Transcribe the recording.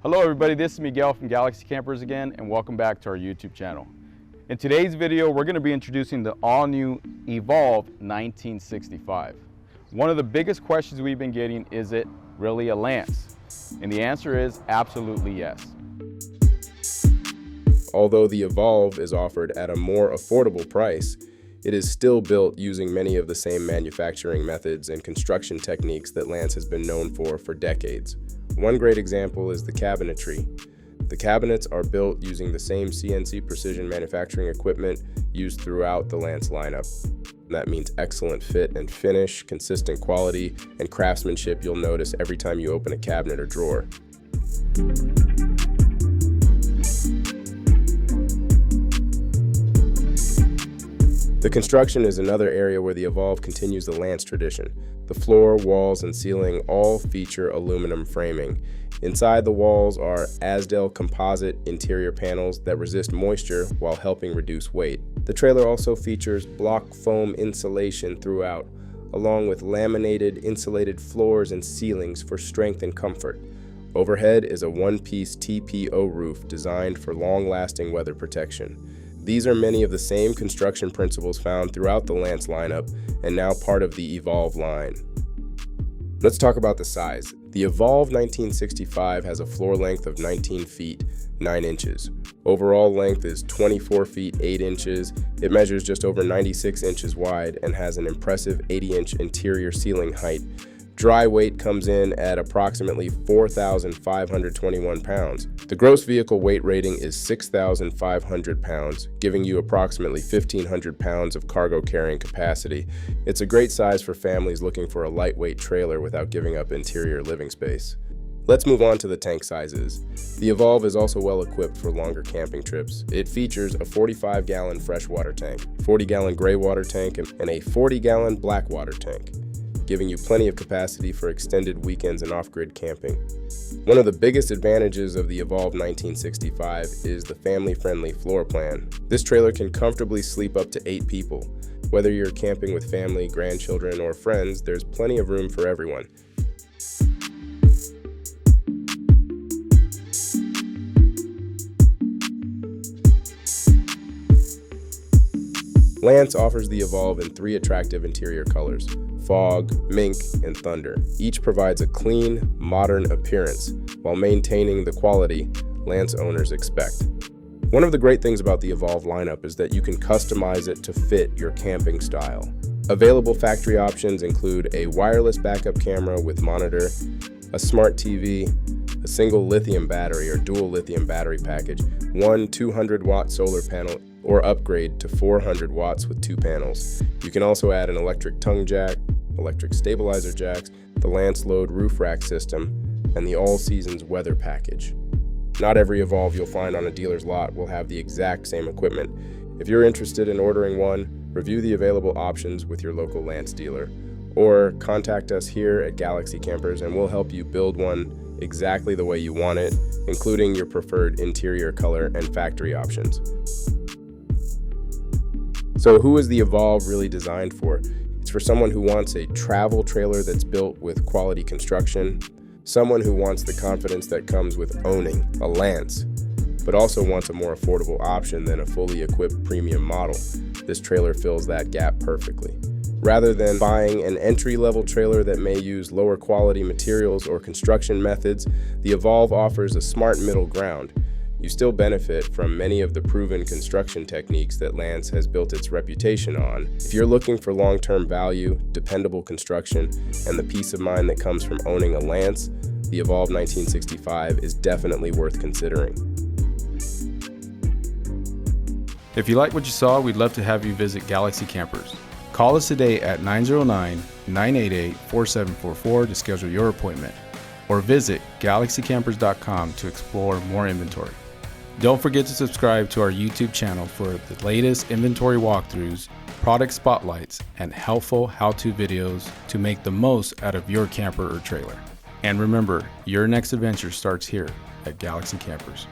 Hello everybody, this is Miguel from Galaxy Campers again, and welcome back to our YouTube channel. In today's video, we're going to be introducing the all-new Evolve 1965. One of the biggest questions we've been getting, is it really a Lance? And the answer is absolutely yes. Although the Evolve is offered at a more affordable price, it is still built using many of the same manufacturing methods and construction techniques that Lance has been known for decades. One great example is the cabinetry. The cabinets are built using the same CNC precision manufacturing equipment used throughout the Lance lineup. That means excellent fit and finish, consistent quality, and craftsmanship you'll notice every time you open a cabinet or drawer. The construction is another area where the Evolve continues the Lance tradition. The floor, walls, and ceiling all feature aluminum framing. Inside the walls are Azdel composite interior panels that resist moisture while helping reduce weight. The trailer also features block foam insulation throughout, along with laminated insulated floors and ceilings for strength and comfort. Overhead is a one-piece TPO roof designed for long-lasting weather protection. These are many of the same construction principles found throughout the Lance lineup and now part of the Evolve line. Let's talk about the size. The Evolve 1965 has a floor length of 19 feet, 9 inches. Overall length is 24 feet, 8 inches. It measures just over 96 inches wide and has an impressive 80-inch interior ceiling height. Dry weight comes in at approximately 4,521 pounds. The gross vehicle weight rating is 6,500 pounds, giving you approximately 1,500 pounds of cargo carrying capacity. It's a great size for families looking for a lightweight trailer without giving up interior living space. Let's move on to the tank sizes. The Evolve is also well equipped for longer camping trips. It features a 45-gallon freshwater tank, 40-gallon gray water tank, and a 40-gallon black water tank, giving you plenty of capacity for extended weekends and off-grid camping. One of the biggest advantages of the Evolve 1965 is the family-friendly floor plan. This trailer can comfortably sleep up to 8 people. Whether you're camping with family, grandchildren, or friends, there's plenty of room for everyone. Lance offers the Evolve in 3 attractive interior colors: Fog, Mink, and Thunder. Each provides a clean, modern appearance while maintaining the quality Lance owners expect. One of the great things about the Evolve lineup is that you can customize it to fit your camping style. Available factory options include a wireless backup camera with monitor, a smart TV, a single lithium battery or dual lithium battery package, one 200-watt solar panel, or upgrade to 400 watts with 2 panels. You can also add an electric tongue jack, electric stabilizer jacks, the Lance Load roof rack system, and the All Seasons weather package. Not every Evolve you'll find on a dealer's lot will have the exact same equipment. If you're interested in ordering one, review the available options with your local Lance dealer, or contact us here at Galaxy Campers and we'll help you build one exactly the way you want it, including your preferred interior color and factory options. So who is the Evolve really designed for? It's for someone who wants a travel trailer that's built with quality construction, someone who wants the confidence that comes with owning a Lance, but also wants a more affordable option than a fully equipped premium model. This trailer fills that gap perfectly. Rather than buying an entry-level trailer that may use lower quality materials or construction methods, the Evolve offers a smart middle ground. You still benefit from many of the proven construction techniques that Lance has built its reputation on. If you're looking for long-term value, dependable construction, and the peace of mind that comes from owning a Lance, the Evolve 1965 is definitely worth considering. If you like what you saw, we'd love to have you visit Galaxy Campers. Call us today at 909-988-4744 to schedule your appointment, or visit galaxycampers.com to explore more inventory. Don't forget to subscribe to our YouTube channel for the latest inventory walkthroughs, product spotlights, and helpful how-to videos to make the most out of your camper or trailer. And remember, your next adventure starts here at Galaxy Campers.